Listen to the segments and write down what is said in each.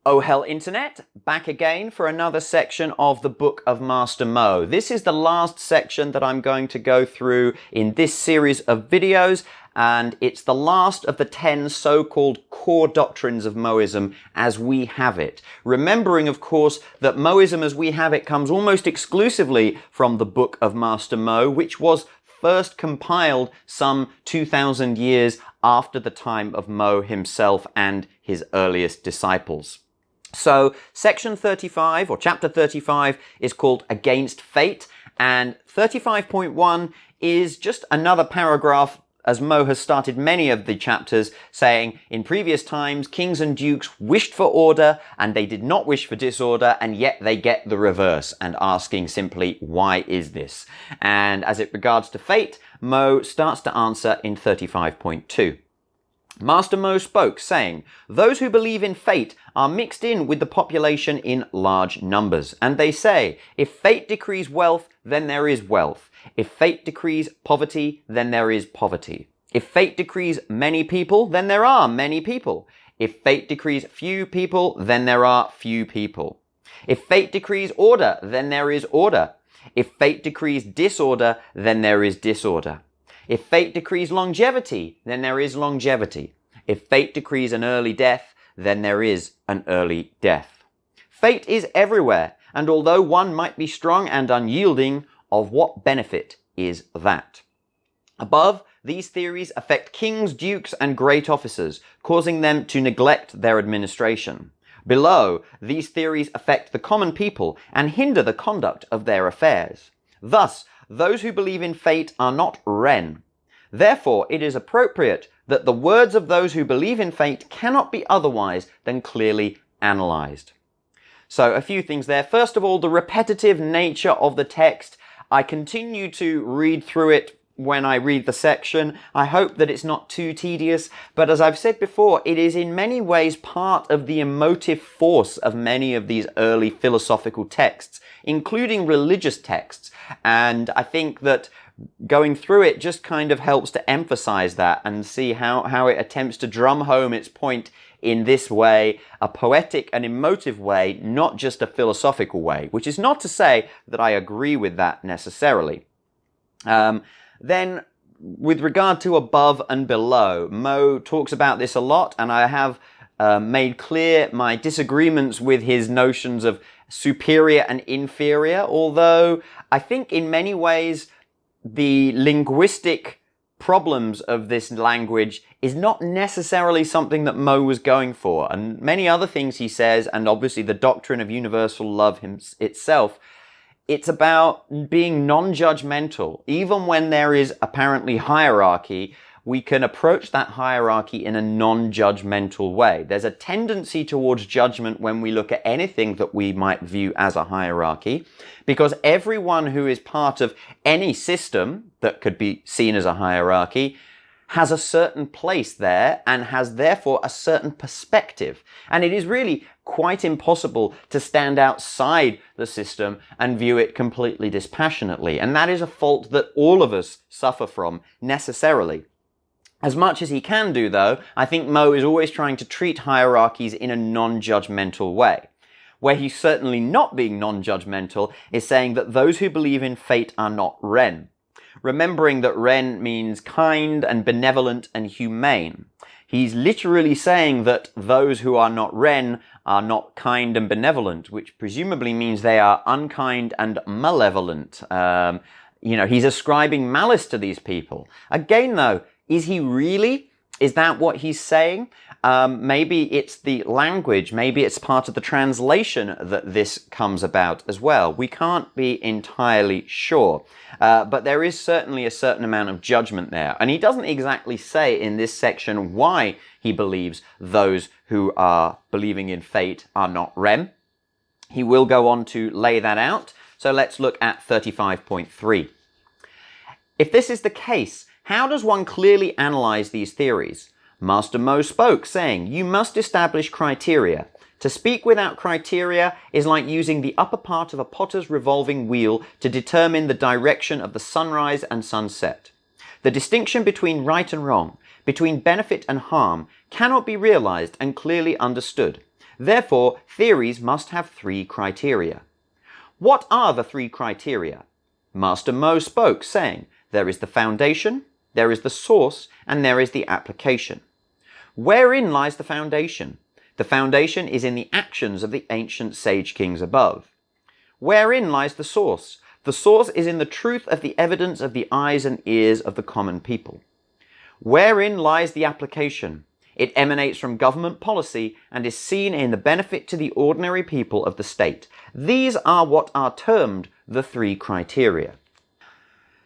Oh hell internet, back again for another section of the Book of Master Mo. This is the last section that I'm going to go through in this series of videos, and it's the last of the 10 so-called core doctrines of Mohism as we have it. Remembering, of course, that Mohism as we have it comes almost exclusively from the Book of Master Mo, which was first compiled some 2,000 years after the time of Mo himself and his earliest disciples. So section 35 or chapter 35 is called Against Fate, and 35.1 is just another paragraph, as Mo has started many of the chapters saying in previous times kings and dukes wished for order and they did not wish for disorder, and yet they get the reverse, and asking simply, why is this? And as it regards to fate, Mo starts to answer in 35.2. Master Mo spoke, saying, "Those who believe in fate are mixed in with the population in large numbers, and they say, if fate decrees wealth, then there is wealth. If fate decrees poverty, then there is poverty. If fate decrees many people, then there are many people. If fate decrees few people, then there are few people. If fate decrees order, then there is order. If fate decrees disorder, then there is disorder. If fate decrees longevity, then there is longevity. If fate decrees an early death, then there is an early death. Fate is everywhere, and although one might be strong and unyielding, of what benefit is that?" Above, these theories affect kings, dukes, and great officers, causing them to neglect their administration. Below, these theories affect the common people and hinder the conduct of their affairs. Thus, those who believe in fate are not Ren. Therefore, it is appropriate that the words of those who believe in fate cannot be otherwise than clearly analyzed. So, a few things there. First of all, the repetitive nature of the text. I continue to read through it when I read the section. I hope that it's not too tedious, but as I've said before, it is in many ways part of the emotive force of many of these early philosophical texts, including religious texts. And I think that going through it just kind of helps to emphasize that and see how it attempts to drum home its point in this way, a poetic and emotive way, not just a philosophical way, which is not to say that I agree with that necessarily. Then, with regard to above and below, Mo talks about this a lot, and I have made clear my disagreements with his notions of superior and inferior, although I think in many ways the linguistic problems of this language is not necessarily something that Mo was going for, and many other things he says, and obviously the doctrine of universal love itself, it's about being non-judgmental. Even when there is apparently hierarchy, we can approach that hierarchy in a non-judgmental way. There's a tendency towards judgment when we look at anything that we might view as a hierarchy, because everyone who is part of any system that could be seen as a hierarchy has a certain place there and has therefore a certain perspective. And it is really quite impossible to stand outside the system and view it completely dispassionately. And that is a fault that all of us suffer from necessarily. As much as he can do, though, I think Mo is always trying to treat hierarchies in a non-judgmental way. Where he's certainly not being non-judgmental is saying that those who believe in fate are not Ren. Remembering that Ren means kind and benevolent and humane. He's literally saying that those who are not Ren are not kind and benevolent, which presumably means they are unkind and malevolent. He's ascribing malice to these people. Again, though, is he really? Is that what he's saying? Maybe it's the language, maybe it's part of the translation that this comes about as well. We can't be entirely sure. But there is certainly a certain amount of judgment there. And he doesn't exactly say in this section why he believes those who are believing in fate are not Rem. He will go on to lay that out. So let's look at 35.3. If this is the case, how does one clearly analyze these theories? Master Mo spoke, saying, "You must establish criteria. To speak without criteria is like using the upper part of a potter's revolving wheel to determine the direction of the sunrise and sunset. The distinction between right and wrong, between benefit and harm, cannot be realized and clearly understood. Therefore, theories must have three criteria. What are the three criteria? Master Mo spoke, saying, there is the foundation, there is the source, and there is the application. Wherein lies the foundation? The foundation is in the actions of the ancient sage kings above. Wherein lies the source? The source is in the truth of the evidence of the eyes and ears of the common people. Wherein lies the application? It emanates from government policy and is seen in the benefit to the ordinary people of the state. These are what are termed the three criteria.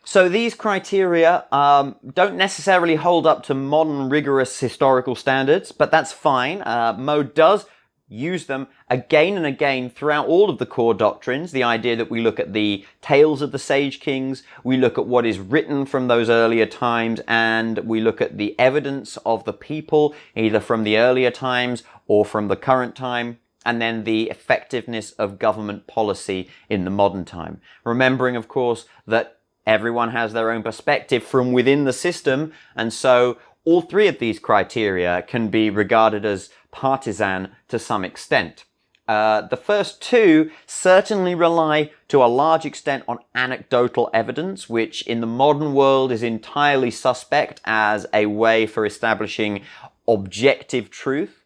So these criteria don't necessarily hold up to modern rigorous historical standards, but that's fine. Mo does use them again and again throughout all of the core doctrines. The idea that we look at the tales of the sage kings, we look at what is written from those earlier times, and we look at the evidence of the people, either from the earlier times or from the current time, and then the effectiveness of government policy in the modern time. Remembering, of course, that everyone has their own perspective from within the system, and so all three of these criteria can be regarded as partisan to some extent. The first two certainly rely to a large extent on anecdotal evidence, which in the modern world is entirely suspect as a way for establishing objective truth.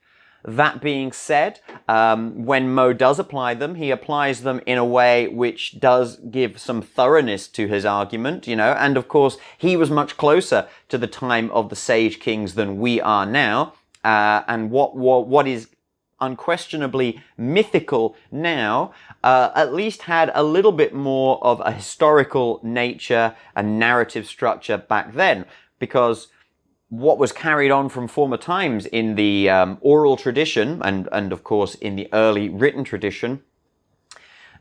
That being said, when Mo does apply them, he applies them in a way which does give some thoroughness to his argument, and of course, he was much closer to the time of the sage kings than we are now, and what is unquestionably mythical now, at least had a little bit more of a historical nature and narrative structure back then, because what was carried on from former times in the oral tradition and of course in the early written tradition,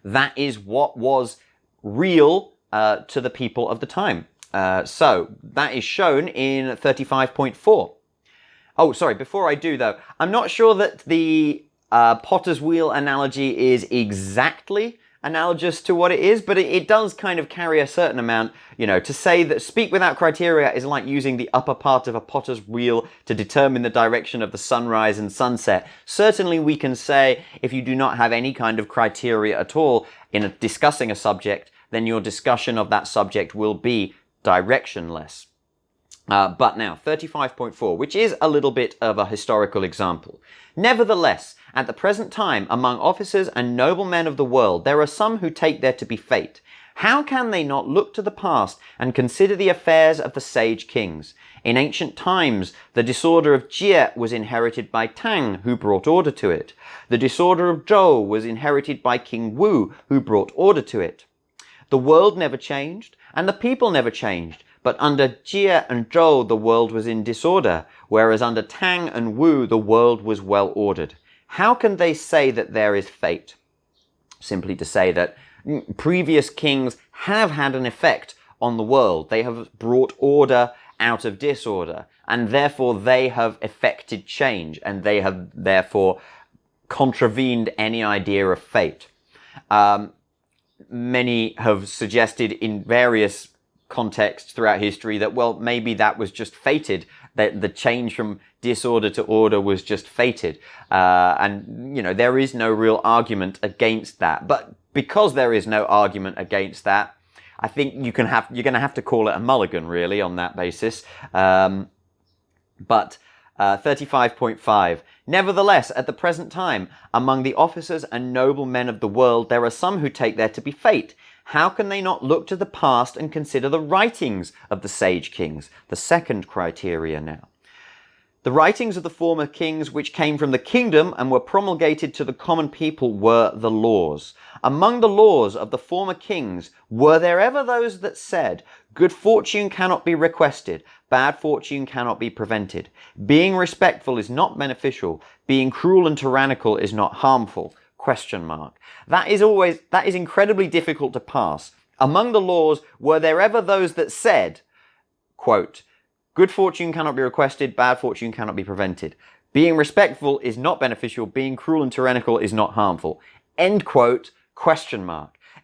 that is what was real to the people of the time. So that is shown in 35.4. Oh, sorry, before I do though, I'm not sure that the potter's wheel analogy is exactly analogous to what it is, but it does kind of carry a certain amount, to say that speak without criteria is like using the upper part of a potter's wheel to determine the direction of the sunrise and sunset. Certainly we can say if you do not have any kind of criteria at all in discussing a subject, then your discussion of that subject will be directionless. But now, 35.4, which is a little bit of a historical example. Nevertheless, at the present time, among officers and noblemen of the world, there are some who take there to be fate. How can they not look to the past and consider the affairs of the sage kings? In ancient times, the disorder of Jie was inherited by Tang, who brought order to it. The disorder of Zhou was inherited by King Wu, who brought order to it. The world never changed, and the people never changed. But under Jie and Zhou, the world was in disorder, whereas under Tang and Wu, the world was well ordered. How can they say that there is fate? Simply to say that previous kings have had an effect on the world. They have brought order out of disorder, and therefore they have effected change, and they have therefore contravened any idea of fate. Many have suggested in various contexts throughout history that, well, maybe that was just fated, that the change from disorder to order was just fated. And, there is no real argument against that. But because there is no argument against that, I think you're going to have to call it a mulligan, really, on that basis. But 35.5. Nevertheless, at the present time, among the officers and noble men of the world, there are some who take there to be fate. How can they not look to the past and consider the writings of the sage kings? The second criteria now. The writings of the former kings which came from the kingdom and were promulgated to the common people were the laws. Among the laws of the former kings, were there ever those that said, good fortune cannot be requested, bad fortune cannot be prevented. Being respectful is not beneficial, being cruel and tyrannical is not harmful. ? That is incredibly difficult to pass. Among the laws, were there ever those that said, quote, good fortune cannot be requested, bad fortune cannot be prevented. Being respectful is not beneficial, being cruel and tyrannical is not harmful. End quote, ?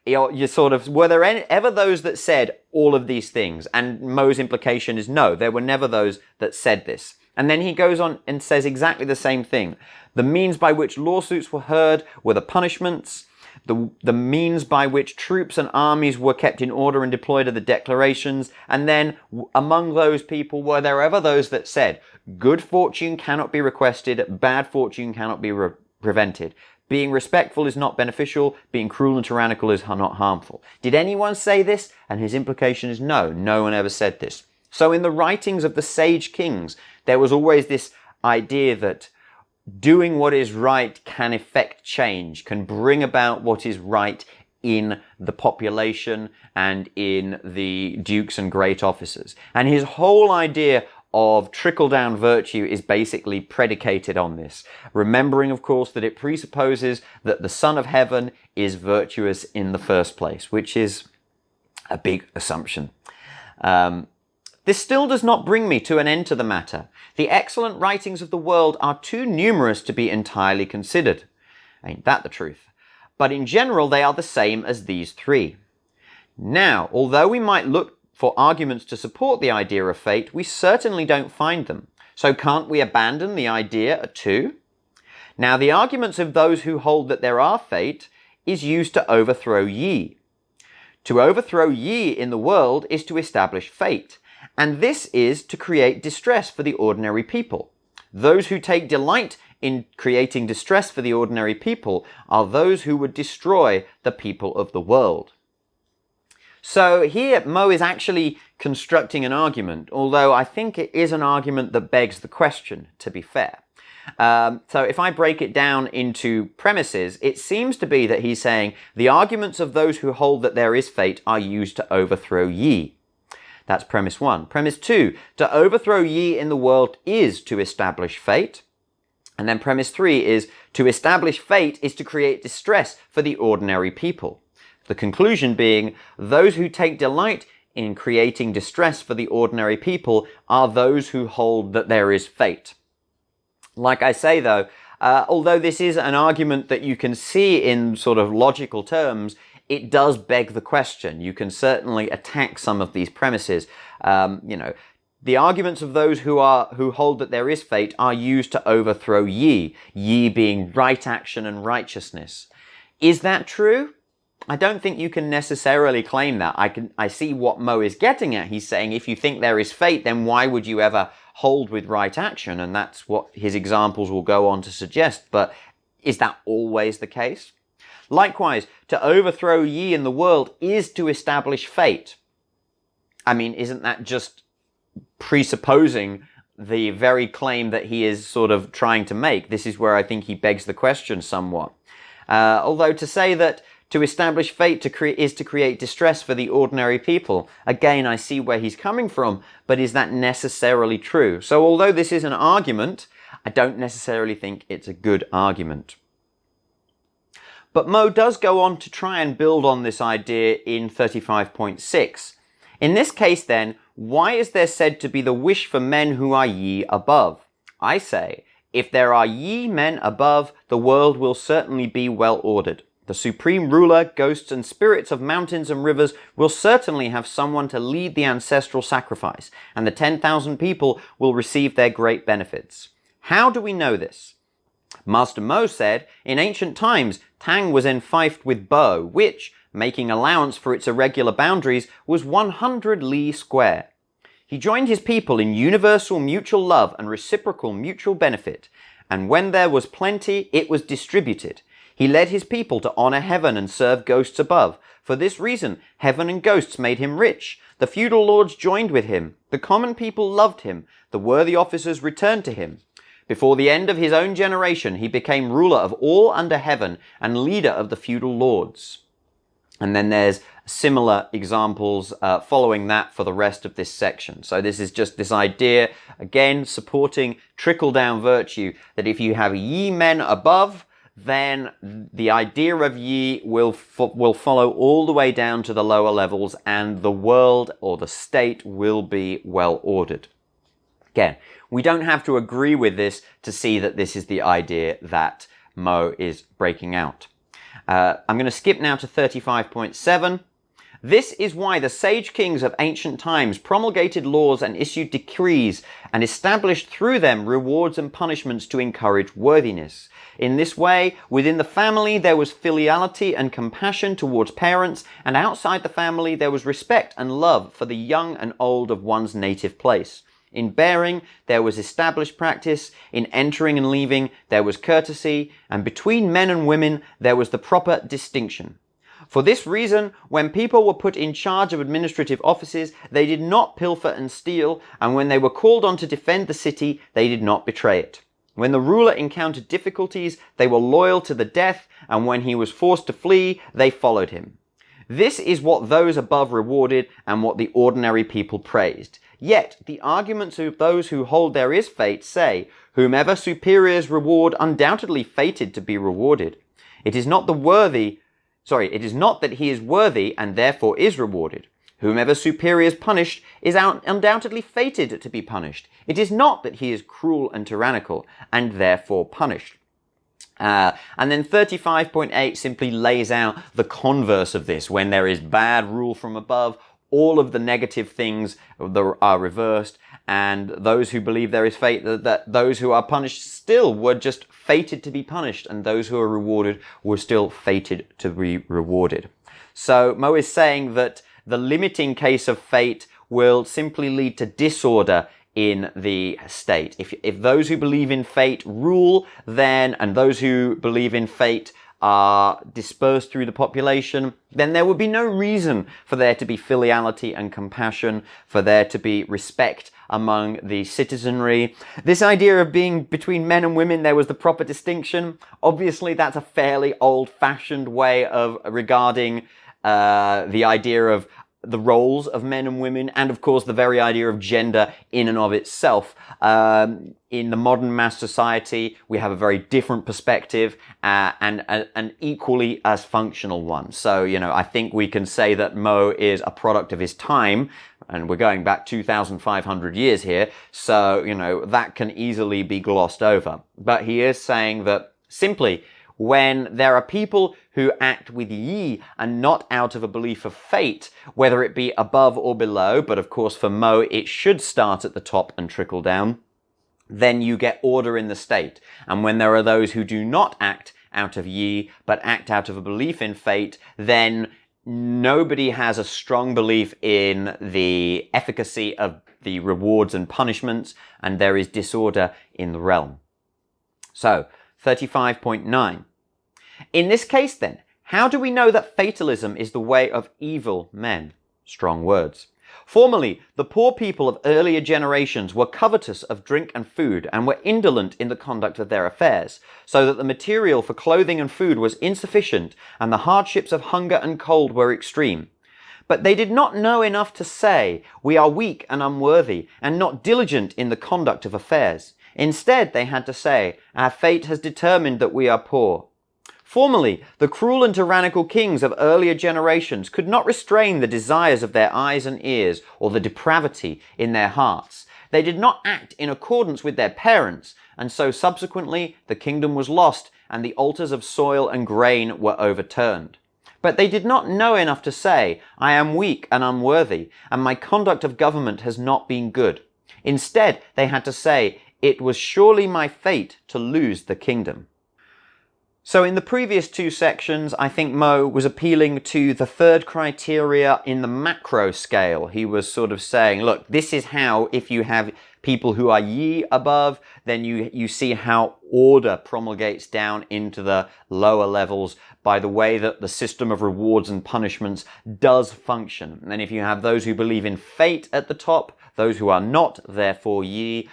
You sort of, were there ever those that said all of these things? And Mo's implication is no, there were never those that said this. And then he goes on and says exactly the same thing. The means by which lawsuits were heard were the punishments. The means by which troops and armies were kept in order and deployed are the declarations. And then among those people were there ever those that said, good fortune cannot be requested, bad fortune cannot be prevented. Being respectful is not beneficial, being cruel and tyrannical is not harmful. Did anyone say this? And his implication is no, no one ever said this. So in the writings of the sage kings, there was always this idea that doing what is right can effect change, can bring about what is right in the population and in the dukes and great officers. And his whole idea of trickle-down virtue is basically predicated on this. Remembering, of course, that it presupposes that the Son of Heaven is virtuous in the first place, which is a big assumption. This still does not bring me to an end to the matter. The excellent writings of the world are too numerous to be entirely considered. Ain't that the truth? But in general, they are the same as these three. Now, although we might look for arguments to support the idea of fate, we certainly don't find them. So can't we abandon the idea too? Now, the arguments of those who hold that there are fate is used to overthrow ye. To overthrow ye in the world is to establish fate. And this is to create distress for the ordinary people. Those who take delight in creating distress for the ordinary people are those who would destroy the people of the world. So here Mo is actually constructing an argument, although I think it is an argument that begs the question, to be fair. So if I break it down into premises, it seems to be that he's saying the arguments of those who hold that there is fate are used to overthrow ye. That's premise one. Premise two, to overthrow ye in the world is to establish fate. And then premise three is to establish fate is to create distress for the ordinary people. The conclusion being, those who take delight in creating distress for the ordinary people are those who hold that there is fate. Like I say though, although this is an argument that you can see in sort of logical terms, it does beg the question. You can certainly attack some of these premises. The arguments of those who hold that there is fate are used to overthrow ye, ye being right action and righteousness. Is that true? I don't think you can necessarily claim that. I see what Mo is getting at. He's saying if you think there is fate, then why would you ever hold with right action? And that's what his examples will go on to suggest. But is that always the case? Likewise, to overthrow ye in the world is to establish fate. I mean, isn't that just presupposing the very claim that he is sort of trying to make? This is where I think he begs the question somewhat. Although to say that to establish fate is to create distress for the ordinary people, again, I see where he's coming from, but is that necessarily true? So although this is an argument, I don't necessarily think it's a good argument. But Mo does go on to try and build on this idea in 35.6. In this case then, why is there said to be the wish for men who are ye above? I say, if there are ye men above, the world will certainly be well ordered. The supreme ruler, ghosts and spirits of mountains and rivers will certainly have someone to lead the ancestral sacrifice, and the 10,000 people will receive their great benefits. How do we know this? Master Mo said, in ancient times, Tang was enfeoffed with bow, which, making allowance for its irregular boundaries, was 100 li square. He joined his people in universal mutual love and reciprocal mutual benefit, and when there was plenty, it was distributed. He led his people to honor heaven and serve ghosts above. For this reason, heaven and ghosts made him rich. The feudal lords joined with him. The common people loved him. The worthy officers returned to him. Before the end of his own generation, he became ruler of all under heaven and leader of the feudal lords. And then there's similar examples following that for the rest of this section. So this is just this idea, again, supporting trickle-down virtue, that if you have ye men above, then the idea of ye will follow all the way down to the lower levels, and the world or the state will be well ordered. Again, we don't have to agree with this to see that this is the idea that Mo is breaking out. I'm going to skip now to 35.7. This is why the sage kings of ancient times promulgated laws and issued decrees and established through them rewards and punishments to encourage worthiness. In this way, within the family there was filiality and compassion towards parents, and outside the family there was respect and love for the young and old of one's native place. In bearing, there was established practice. In entering and leaving, there was courtesy. And between men and women, there was the proper distinction. For this reason, when people were put in charge of administrative offices, they did not pilfer and steal, and when they were called on to defend the city, they did not betray it. When the ruler encountered difficulties, they were loyal to the death, and when he was forced to flee, they followed him. This is what those above rewarded and what the ordinary people praised. Yet, the arguments of those who hold there is fate say, whomever superiors reward undoubtedly fated to be rewarded. It is not that he is worthy and therefore is rewarded. Whomever superiors punished is undoubtedly fated to be punished. It is not that he is cruel and tyrannical and therefore punished. And then 35.8 simply lays out the converse of this. When there is bad rule from above, all of the negative things are reversed, and those who believe there is fate, that those who are punished still were just fated to be punished, and those who are rewarded were still fated to be rewarded. So Mo is saying that the limiting case of fate will simply lead to disorder in the state. If those who believe in fate rule, then, and those who believe in fate are dispersed through the population, then there would be no reason for there to be filiality and compassion, for there to be respect among the citizenry. This idea of being between men and women, there was the proper distinction. Obviously, that's a fairly old-fashioned way of regarding the idea of the roles of men and women, and of course the very idea of gender in and of itself. In the modern mass society, we have a very different perspective, and an equally as functional one. So, I think we can say that Mo is a product of his time, and we're going back 2,500 years here, so, that can easily be glossed over. But he is saying that simply, when there are people who act with yi and not out of a belief of fate, whether it be above or below, but of course for Mo it should start at the top and trickle down, then you get order in the state. And when there are those who do not act out of yi, but act out of a belief in fate, then nobody has a strong belief in the efficacy of the rewards and punishments, and there is disorder in the realm. So, 35.9. In this case then, how do we know that fatalism is the way of evil men? Strong words. Formerly, the poor people of earlier generations were covetous of drink and food and were indolent in the conduct of their affairs, so that the material for clothing and food was insufficient and the hardships of hunger and cold were extreme. But they did not know enough to say, "We are weak and unworthy, and not diligent in the conduct of affairs." Instead, they had to say, "Our fate has determined that we are poor." Formerly, the cruel and tyrannical kings of earlier generations could not restrain the desires of their eyes and ears, or the depravity in their hearts. They did not act in accordance with their parents, and so subsequently the kingdom was lost, and the altars of soil and grain were overturned. But they did not know enough to say, "I am weak and unworthy, and my conduct of government has not been good." Instead, they had to say, "It was surely my fate to lose the kingdom." So in the previous two sections, I think Mo was appealing to the third criteria in the macro scale. He was sort of saying, look, this is how, if you have people who are yi above, then you see how order promulgates down into the lower levels by the way that the system of rewards and punishments does function. And then if you have those who believe in fate at the top, those who are not, therefore yi,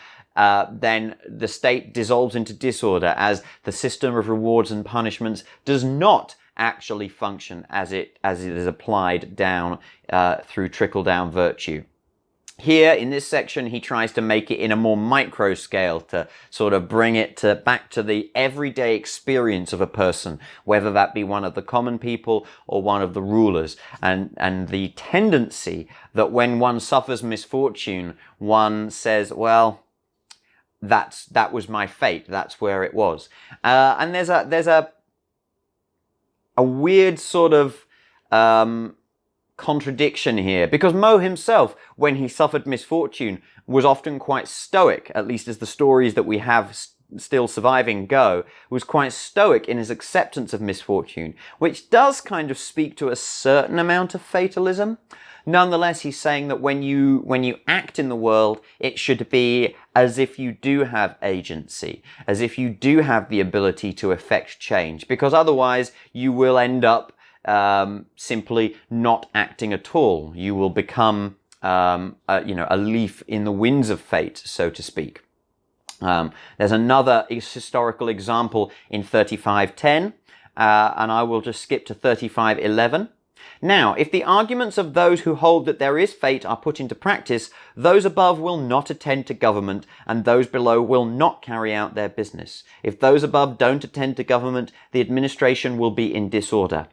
then the state dissolves into disorder as the system of rewards and punishments does not actually function as it is applied down through trickle-down virtue. Here, in this section, he tries to make it in a more micro scale to sort of bring it back to the everyday experience of a person, whether that be one of the common people or one of the rulers, and the tendency that when one suffers misfortune, one says, well, that was my fate. That's where it was. And there's a weird sort of contradiction here, because Mo himself, when he suffered misfortune, was often quite stoic, at least as the stories that we have still surviving go, was quite stoic in his acceptance of misfortune, which does kind of speak to a certain amount of fatalism. Nonetheless, he's saying that when you act in the world, it should be as if you do have agency, as if you do have the ability to effect change, because otherwise you will end up simply not acting at all. You will become a leaf in the winds of fate, so to speak. There's another historical example in 35:10, and I will just skip to 35:11. Now, if the arguments of those who hold that there is fate are put into practice, those above will not attend to government, and those below will not carry out their business. If those above don't attend to government, the administration will be in disorder.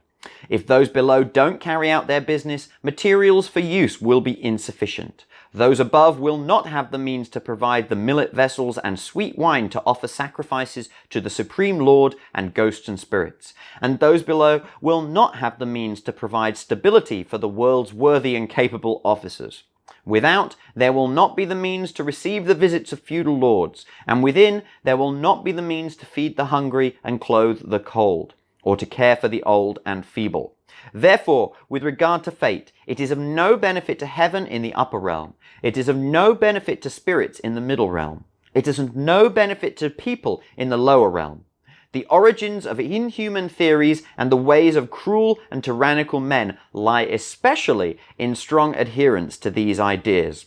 If those below don't carry out their business, materials for use will be insufficient. Those above will not have the means to provide the millet vessels and sweet wine to offer sacrifices to the Supreme Lord and ghosts and spirits. And those below will not have the means to provide stability for the world's worthy and capable officers. Without, there will not be the means to receive the visits of feudal lords, and within, there will not be the means to feed the hungry and clothe the cold, or to care for the old and feeble. Therefore, with regard to fate, it is of no benefit to heaven in the upper realm. It is of no benefit to spirits in the middle realm. It is of no benefit to people in the lower realm. The origins of inhuman theories and the ways of cruel and tyrannical men lie especially in strong adherence to these ideas.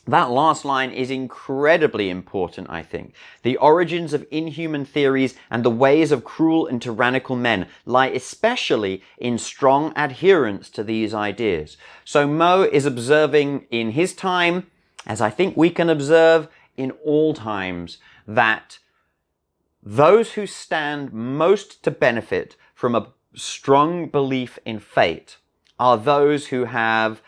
That last line is incredibly important, I think. The origins of inhuman theories and the ways of cruel and tyrannical men lie especially in strong adherence to these ideas. So Mo is observing in his time, as I think we can observe in all times, that those who stand most to benefit from a strong belief in fate are those who have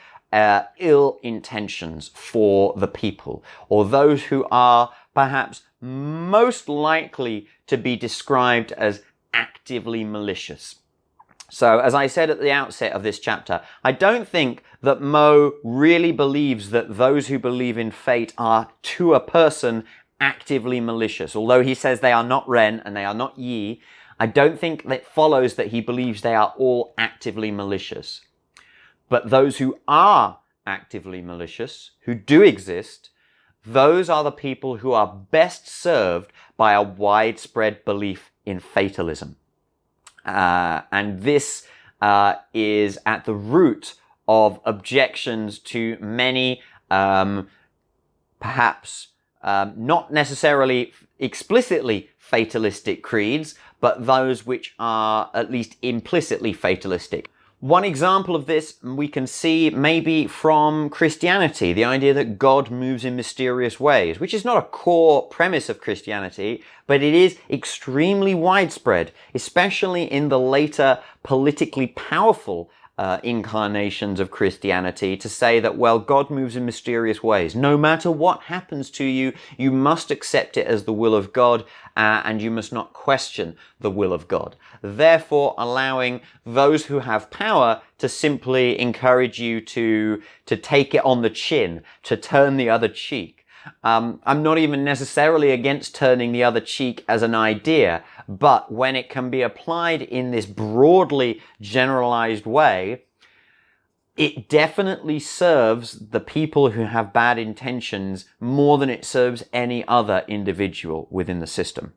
ill intentions for the people, or those who are perhaps most likely to be described as actively malicious. So, as I said at the outset of this chapter, I don't think that Mo really believes that those who believe in fate are, to a person, actively malicious. Although he says they are not Ren and they are not Yi, I don't think that follows that he believes they are all actively malicious. But those who are actively malicious, who do exist, those are the people who are best served by a widespread belief in fatalism. And this is at the root of objections to many, perhaps not necessarily explicitly fatalistic creeds, but those which are at least implicitly fatalistic. One example of this we can see maybe from Christianity, the idea that God moves in mysterious ways, which is not a core premise of Christianity, but it is extremely widespread, especially in the later politically powerful incarnations of Christianity, to say that, well, God moves in mysterious ways. No matter what happens to you, you must accept it as the will of God, and you must not question the will of God. Therefore, allowing those who have power to simply encourage you to take it on the chin, to turn the other cheek. I'm not even necessarily against turning the other cheek as an idea, but when it can be applied in this broadly generalized way, it definitely serves the people who have bad intentions more than it serves any other individual within the system.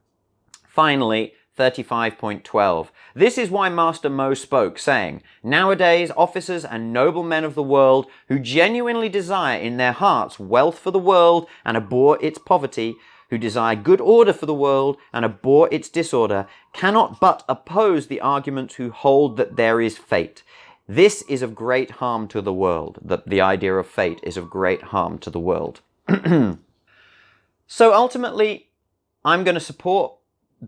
Finally, 35.12. This is why Master Mo spoke, saying, "Nowadays, officers and noble men of the world who genuinely desire in their hearts wealth for the world and abhor its poverty, who desire good order for the world and abhor its disorder, cannot but oppose the arguments who hold that there is fate. This is of great harm to the world," that the idea of fate is of great harm to the world. So ultimately, I'm going to support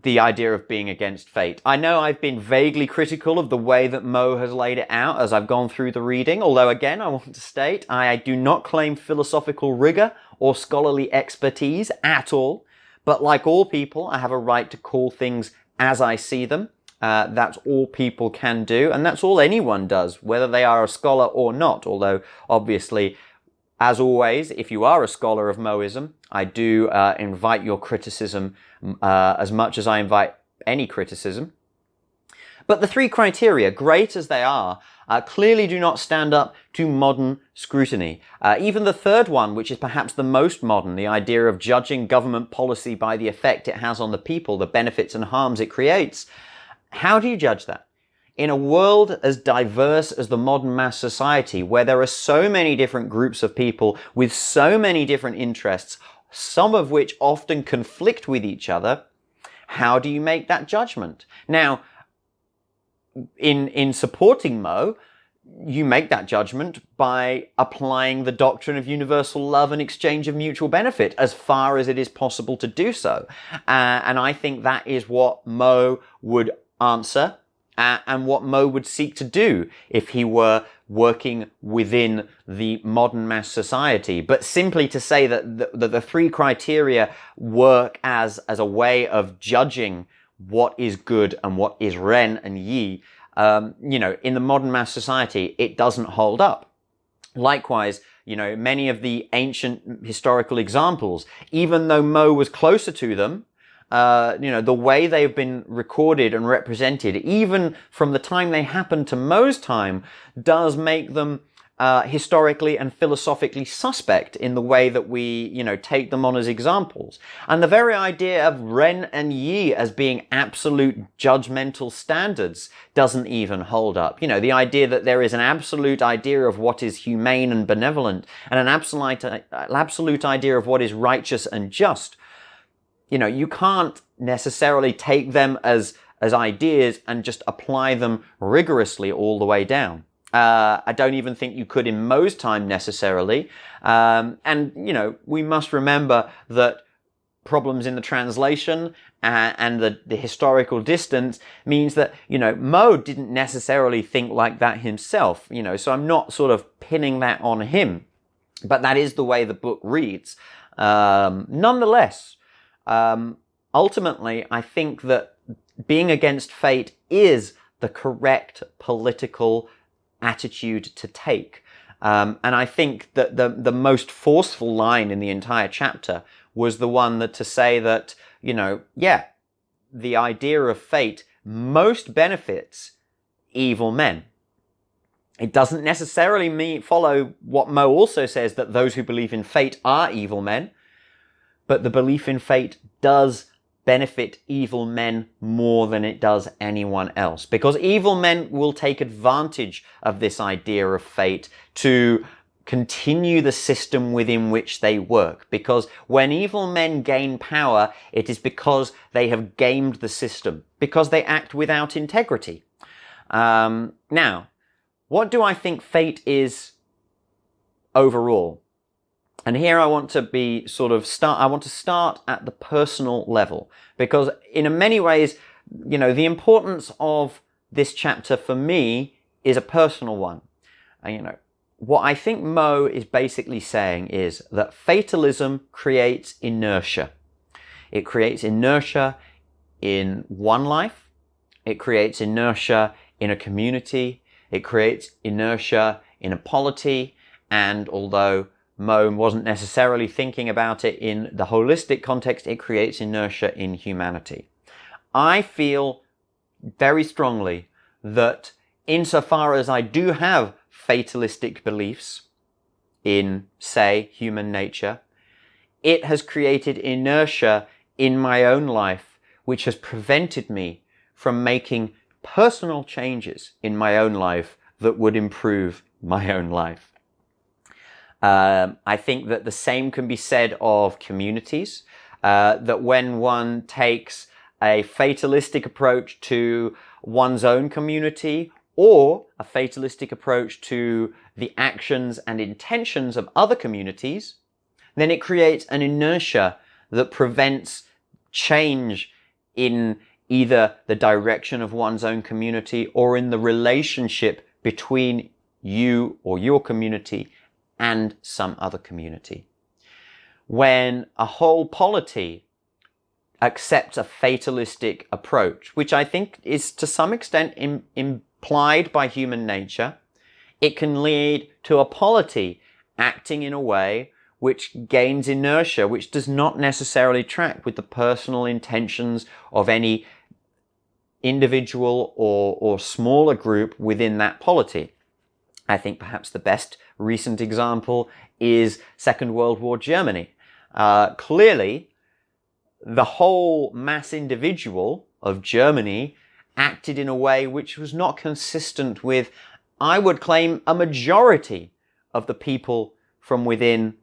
the idea of being against fate. I know I've been vaguely critical of the way that Mo has laid it out as I've gone through the reading, although again, I want to state, I do not claim philosophical rigor or scholarly expertise at all, but like all people, I have a right to call things as I see them. That's all people can do, and that's all anyone does, whether they are a scholar or not. Although, obviously, as always, if you are a scholar of Mohism, I do invite your criticism as much as I invite any criticism. But the three criteria, great as they are, clearly do not stand up to modern scrutiny. Even the third one, which is perhaps the most modern, the idea of judging government policy by the effect it has on the people, the benefits and harms it creates. How do you judge that? In a world as diverse as the modern mass society, where there are so many different groups of people with so many different interests, some of which often conflict with each other, how do you make that judgment? Now, in supporting Mo, you make that judgment by applying the doctrine of universal love and exchange of mutual benefit as far as it is possible to do so. And I think that is what Mo would answer and what Mo would seek to do if he were working within the modern mass society. But simply to say that the three criteria work as a way of judging what is good and what is ren and yi, in the modern mass society, it doesn't hold up. Likewise, many of the ancient historical examples, even though Mo was closer to them, the way they've been recorded and represented, even from the time they happened to Mo's time, does make them historically and philosophically suspect in the way that we, take them on as examples. And the very idea of ren and yi as being absolute judgmental standards doesn't even hold up. The idea that there is an absolute idea of what is humane and benevolent and an absolute idea of what is righteous and just. You can't necessarily take them as ideas and just apply them rigorously all the way down. I don't even think you could in Mo's time necessarily. We must remember that problems in the translation and the historical distance means that, Mo didn't necessarily think like that himself, so I'm not sort of pinning that on him, but that is the way the book reads. Nonetheless, ultimately, I think that being against fate is the correct political attitude to take. And I think that the most forceful line in the entire chapter was the one that to say that, the idea of fate most benefits evil men. It doesn't necessarily follow what Mo also says, that those who believe in fate are evil men, but the belief in fate does benefit evil men more than it does anyone else. Because evil men will take advantage of this idea of fate to continue the system within which they work. Because when evil men gain power, it is because they have gamed the system, because they act without integrity. Now, what do I think fate is overall? And here I want to start at the personal level, because in many ways, the importance of this chapter for me is a personal one. What I think Mo is basically saying is that fatalism creates inertia. It creates inertia in one life. It creates inertia in a community. It creates inertia in a polity. And although Mo wasn't necessarily thinking about it in the holistic context, it creates inertia in humanity. I feel very strongly that insofar as I do have fatalistic beliefs in, say, human nature, it has created inertia in my own life, which has prevented me from making personal changes in my own life that would improve my own life. I think that the same can be said of communities, that when one takes a fatalistic approach to one's own community or a fatalistic approach to the actions and intentions of other communities, then it creates an inertia that prevents change in either the direction of one's own community or in the relationship between you or your community and some other community. When a whole polity accepts a fatalistic approach, which I think is to some extent implied by human nature. It can lead to a polity acting in a way which gains inertia, which does not necessarily track with the personal intentions of any individual or smaller group within that polity. I think perhaps the best recent example is Second World War Germany. Clearly, the whole mass individual of Germany acted in a way which was not consistent with, I would claim, a majority of the people from within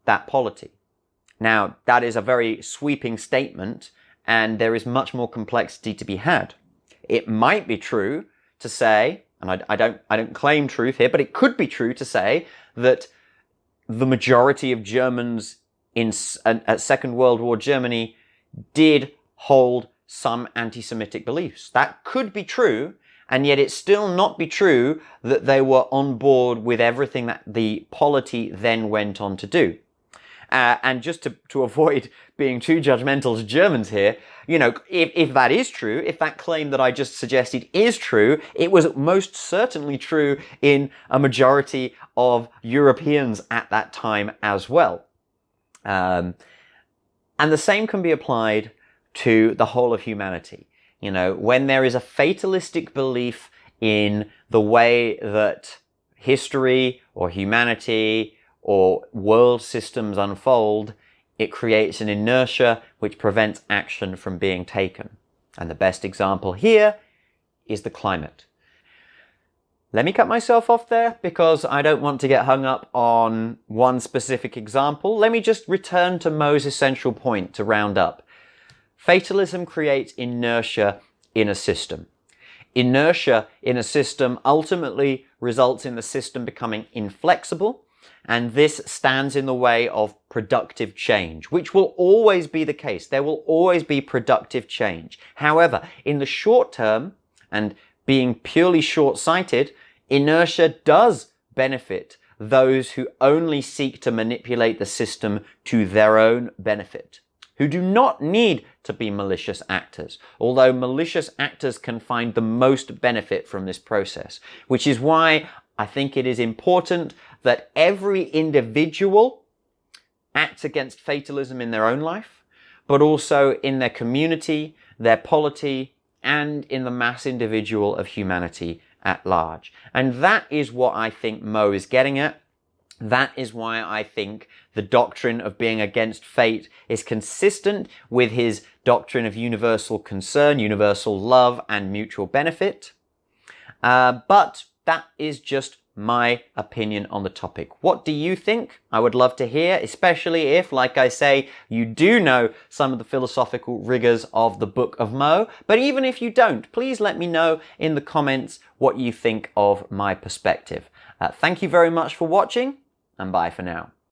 that polity. Now, that is a very sweeping statement, and there is much more complexity to be had. It might be true to say, and I don't claim truth here, but it could be true to say that the majority of Germans at Second World War Germany did hold some anti-Semitic beliefs. That could be true, and yet it's still not be true that they were on board with everything that the polity then went on to do. And just to avoid being too judgmental to Germans here, you know, if that is true, if that claim that I just suggested is true, it was most certainly true in a majority of Europeans at that time as well. And the same can be applied to the whole of humanity. You know, when there is a fatalistic belief in the way that history or humanity or world systems unfold, it creates an inertia which prevents action from being taken. And the best example here is the climate. Let me cut myself off there because I don't want to get hung up on one specific example. Let me just return to Mo's essential point to round up. Fatalism creates inertia in a system. Inertia in a system ultimately results in the system becoming inflexible, and this stands in the way of productive change, which will always be the case. There will always be productive change. However, in the short term, and being purely short-sighted, inertia does benefit those who only seek to manipulate the system to their own benefit, who do not need to be malicious actors, although malicious actors can find the most benefit from this process, which is why I think it is important that every individual acts against fatalism in their own life, but also in their community, their polity, and in the mass individual of humanity at large. And that is what I think Mo is getting at. That is why I think the doctrine of being against fate is consistent with his doctrine of universal concern, universal love, and mutual benefit. But that is just my opinion on the topic. What do you think? I would love to hear, especially if, like I say, you do know some of the philosophical rigors of the Book of Mo. But even if you don't, please let me know in the comments what you think of my perspective. Thank you very much for watching, and bye for now.